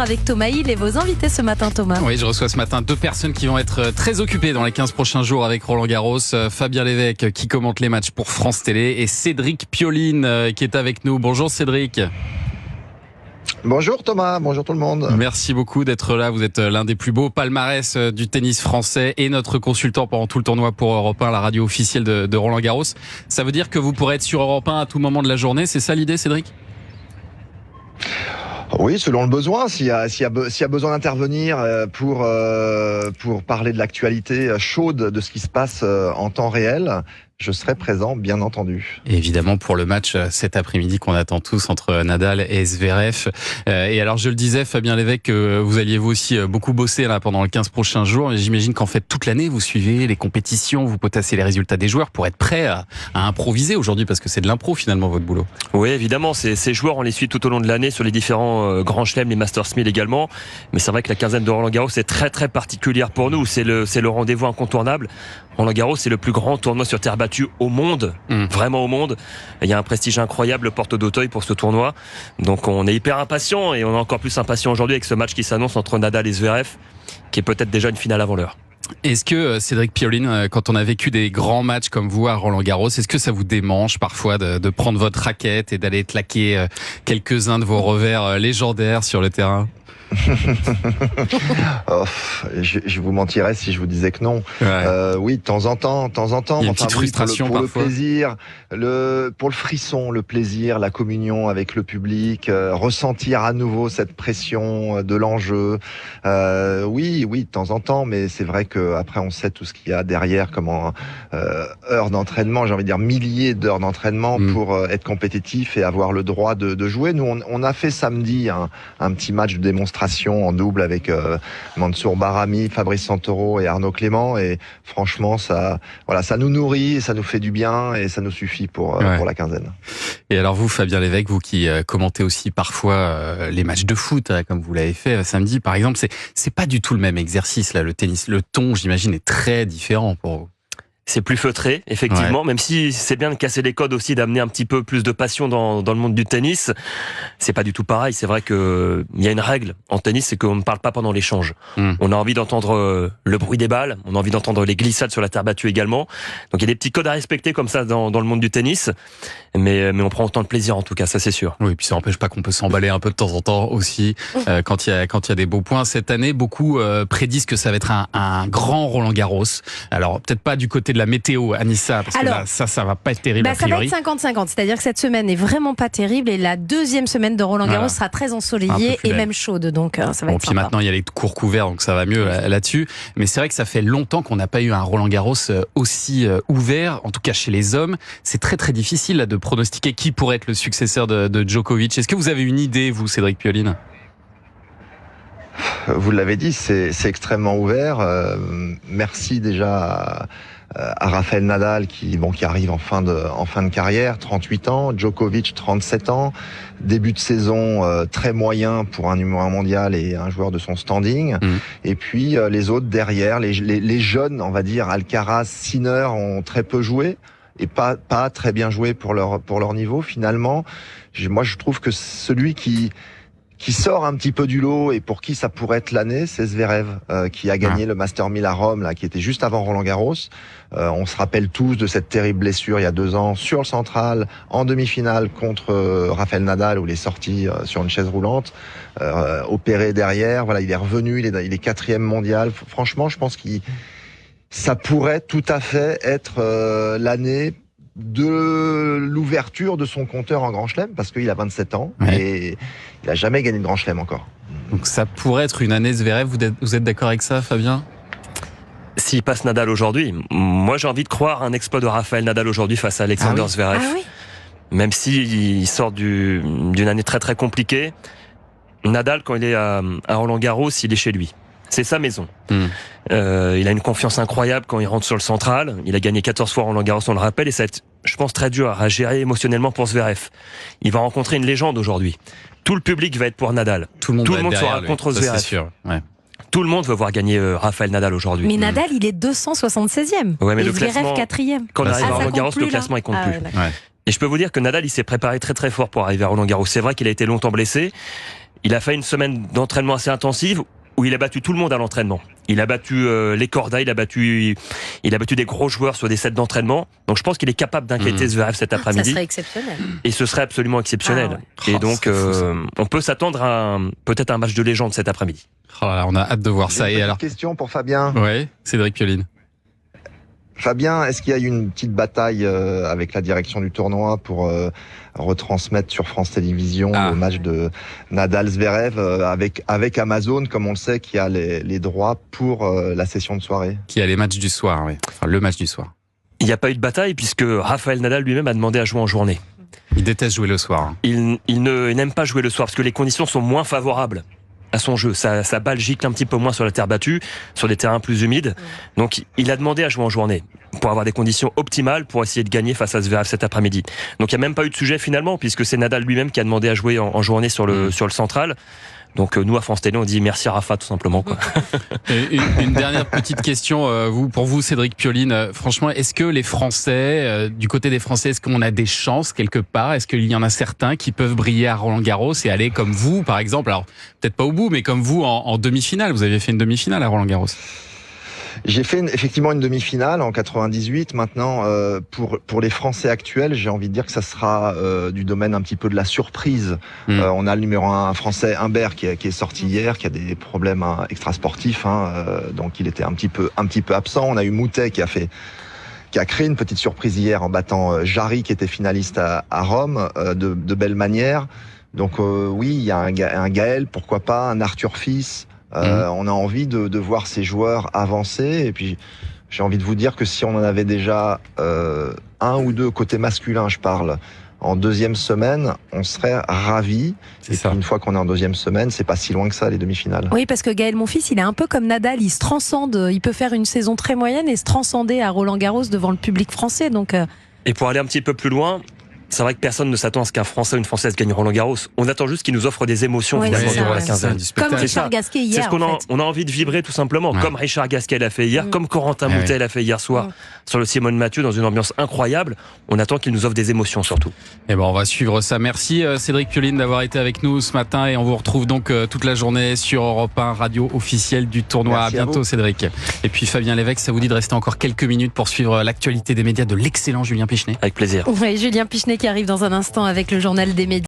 d'humeur avec Thomas Hill et vos invités ce matin, Thomas. Oui, je reçois ce matin 2 personnes qui vont être très occupées dans les 15 prochains jours avec Roland Garros. Fabien Lévesque qui commente les matchs pour France Télé et Cédric Pioline qui est avec nous. Bonjour Cédric. Bonjour Thomas, bonjour tout le monde. Merci beaucoup d'être là. Vous êtes l'un des plus beaux palmarès du tennis français et notre consultant pendant tout le tournoi pour Europe 1, la radio officielle de Roland Garros. Ça veut dire que vous pourrez être sur Europe 1 à tout moment de la journée. C'est ça l'idée, Cédric ? Oui, selon le besoin. S'il y a besoin d'intervenir pour parler de l'actualité chaude de ce qui se passe en temps réel, je serai présent, bien entendu. Et évidemment, pour le match cet après-midi qu'on attend tous entre Nadal et Zverev. Et alors, je le disais, Fabien Lévesque, vous alliez vous aussi beaucoup bosser là pendant les 15 prochains jours. Et j'imagine qu'en fait, toute l'année, vous suivez les compétitions, vous potassez les résultats des joueurs pour être prêt à improviser aujourd'hui, parce que c'est de l'impro finalement, votre boulot. Oui, évidemment. Ces joueurs, on les suit tout au long de l'année sur les différents grands chelems, les Masters 1000 également. Mais c'est vrai que la quinzaine de Roland Garros, c'est très très particulière pour nous. C'est le rendez-vous incontournable. Roland Garros, c'est le plus grand tournoi sur terre battue au monde, vraiment au monde. Il y a un prestige incroyable, le Porte d'Auteuil pour ce tournoi. Donc on est hyper impatient et on est encore plus impatient aujourd'hui avec ce match qui s'annonce entre Nadal et Zverev, qui est peut-être déjà une finale avant l'heure. Est-ce que, Cédric Pioline, quand on a vécu des grands matchs comme vous à Roland Garros, est-ce que ça vous démange parfois de prendre votre raquette et d'aller claquer quelques-uns de vos revers légendaires sur le terrain ? Je vous mentirais si je vous disais que non. Ouais. Oui, de temps en temps. Il y a une petite frustration pour parfois. Le plaisir, pour le frisson, le plaisir, la communion avec le public, ressentir à nouveau cette pression de l'enjeu. Oui, de temps en temps, mais c'est vrai que après on sait tout ce qu'il y a derrière, comme heures d'entraînement, j'ai envie de dire milliers d'heures d'entraînement pour être compétitif et avoir le droit de jouer. Nous, on a fait samedi un petit match de démonstration en double avec Mansour Bahrami, Fabrice Santoro et Arnaud Clément, et franchement ça nous nourrit, ça nous fait du bien et ça nous suffit pour la quinzaine. Et alors vous, Fabien Lévesque, vous qui commentez aussi parfois les matchs de foot, comme vous l'avez fait samedi par exemple, c'est pas du tout le même exercice là, le tennis. Le ton, j'imagine, est très différent pour vous. C'est plus feutré, effectivement, même si c'est bien de casser les codes aussi, d'amener un petit peu plus de passion dans le monde du tennis. C'est pas du tout pareil. C'est vrai que il y a une règle en tennis, c'est qu'on ne parle pas pendant l'échange. On a envie d'entendre le bruit des balles, on a envie d'entendre les glissades sur la terre battue également. Donc il y a des petits codes à respecter comme ça dans le monde du tennis. Mais on prend autant de plaisir en tout cas, ça c'est sûr. Oui, et puis ça n'empêche pas qu'on peut s'emballer un peu de temps en temps aussi quand il y a des beaux points. Cette année, beaucoup prédisent que ça va être un grand Roland Garros. Alors peut-être pas du côté de la météo, Anissa, parce que là, ça va pas être terrible a priori. Ça va être 50-50, c'est-à-dire que cette semaine est vraiment pas terrible et la deuxième semaine de Roland Garros sera très ensoleillée et même chaude, donc ça va être sympa. Puis maintenant il y a les cours couverts, donc ça va mieux là-dessus. Mais c'est vrai que ça fait longtemps qu'on n'a pas eu un Roland Garros aussi ouvert, en tout cas chez les hommes. C'est très très difficile là, de pronostiquer qui pourrait être le successeur de Djokovic. Est-ce que vous avez une idée, vous, Cédric Pioline ? Vous l'avez dit, c'est extrêmement ouvert. Merci déjà à Rafael Nadal qui arrive en fin de carrière, 38 ans, Djokovic 37 ans, début de saison très moyen pour un numéro 1 mondial et un joueur de son standing. Et puis les autres derrière, les jeunes, on va dire Alcaraz, Sinner ont très peu joué et pas très bien joué pour leur niveau finalement. Moi je trouve que celui qui sort un petit peu du lot et pour qui ça pourrait être l'année, c'est Zverev qui a gagné le Master 1000 à Rome, là, qui était juste avant Roland Garros. On se rappelle tous de cette terrible blessure il y a 2 ans sur le central, en demi-finale contre Rafael Nadal, où il est sorti sur une chaise roulante, opéré derrière. Voilà, il est revenu, il est 4e mondial. Franchement, je pense ça pourrait tout à fait être l'année de l'ouverture de son compteur en Grand Chelem, parce qu'il a 27 ans et il n'a jamais gagné de Grand Chelem encore. Donc ça pourrait être une année Zverev, vous êtes d'accord avec ça, Fabien ? S'il passe Nadal aujourd'hui, moi j'ai envie de croire un exploit de Rafael Nadal aujourd'hui face à Alexander Zverev. Même s'il sort d'une année très très compliquée, Nadal, quand il est à Roland Garros, il est chez lui. C'est sa maison. Il a une confiance incroyable quand il rentre sur le central. Il a gagné 14 fois Roland Garros, on le rappelle, et ça va être, je pense, très dur à gérer émotionnellement pour Zverev. Il va rencontrer une légende aujourd'hui. Tout le public va être pour Nadal. Tout le monde sera contre Zverev. C'est sûr. Tout le monde veut voir gagner Rafael Nadal aujourd'hui. Mais Nadal, il est 276e. Ouais, mais et le Zverev classement, 4e. Quand on arrive à Roland Garros, le plus, classement, il compte plus. Et je peux vous dire que Nadal, il s'est préparé très très fort pour arriver à Roland-Garros. C'est vrai qu'il a été longtemps blessé. Il a fait une semaine d'entraînement assez intensive où il a battu tout le monde à l'entraînement. Il a battu les Corda, il a battu des gros joueurs sur des sets d'entraînement. Donc je pense qu'il est capable d'inquiéter Zverev cet après-midi. Ça serait exceptionnel. Et ce serait absolument exceptionnel. Et donc on peut s'attendre à peut-être un match de légende cet après-midi. Oh là là, on a hâte de voir ça. Et alors, question pour Fabien. Ouais, Cédric Pioline. Fabien, est-ce qu'il y a eu une petite bataille avec la direction du tournoi pour retransmettre sur France Télévisions le match de Nadal-Zverev avec Amazon, comme on le sait, qui a les droits pour la session de soirée? Qui a les matchs du soir, oui. Enfin, le match du soir. Il n'y a pas eu de bataille puisque Rafael Nadal lui-même a demandé à jouer en journée. Il déteste jouer le soir. Il n'aime pas jouer le soir parce que les conditions sont moins favorables à son jeu. Sa balle gicle un petit peu moins sur la terre battue, sur des terrains plus humides. Donc il a demandé à jouer en journée pour avoir des conditions optimales pour essayer de gagner face à Zverev cet après-midi. Donc il n'y a même pas eu de sujet finalement, puisque c'est Nadal lui-même qui a demandé à jouer en journée sur le central. Donc nous à France Télé on dit merci à Rafa tout simplement quoi. Et une dernière petite question pour vous Cédric Pioline, franchement est-ce que les Français du côté des Français, est-ce qu'on a des chances quelque part, est-ce qu'il y en a certains qui peuvent briller à Roland-Garros et aller comme vous par exemple, alors peut-être pas au bout mais comme vous en demi-finale, vous avez fait une demi-finale à Roland-Garros? J'ai fait effectivement une demi-finale en 98. Maintenant, pour les Français actuels, j'ai envie de dire que ça sera du domaine un petit peu de la surprise. On a le numéro 1 français Humbert qui est sorti hier, qui a des problèmes extrasportifs, donc il était un petit peu absent. On a eu Moutet qui a créé une petite surprise hier en battant Jarry qui était finaliste à Rome de belle manière. Donc oui, il y a un Gaël, pourquoi pas, un Arthur Fils. On a envie de voir ces joueurs avancer et puis j'ai envie de vous dire que si on en avait déjà un ou deux côté masculin, je parle, en deuxième semaine, on serait ravis. Et puis une fois qu'on est en deuxième semaine, c'est pas si loin que ça les demi-finales. Oui, parce que Gaël Monfils, il est un peu comme Nadal, il se transcende, il peut faire une saison très moyenne et se transcender à Roland-Garros devant le public français. Donc Et pour aller un petit peu plus loin, c'est vrai que personne ne s'attend à ce qu'un Français ou une Française gagne Roland-Garros. On attend juste qu'il nous offre des émotions finalement durant la quinzaine. Comme Richard Gasquet hier. C'est ce qu'on on a envie de vibrer tout simplement, comme Richard Gasquet l'a fait hier, comme Corentin Moutet l'a fait hier soir sur le Simone Mathieu dans une ambiance incroyable. On attend qu'il nous offre des émotions surtout. Et on va suivre ça. Merci Cédric Pioline d'avoir été avec nous ce matin et on vous retrouve donc toute la journée sur Europe 1, radio officielle du tournoi. Merci à bientôt Cédric. Et puis Fabien Lévesque, ça vous dit de rester encore quelques minutes pour suivre l'actualité des médias de l'excellent Julien Pichenet? Avec plaisir. Oui, Julien Pichenet qui arrive dans un instant avec le journal des médias.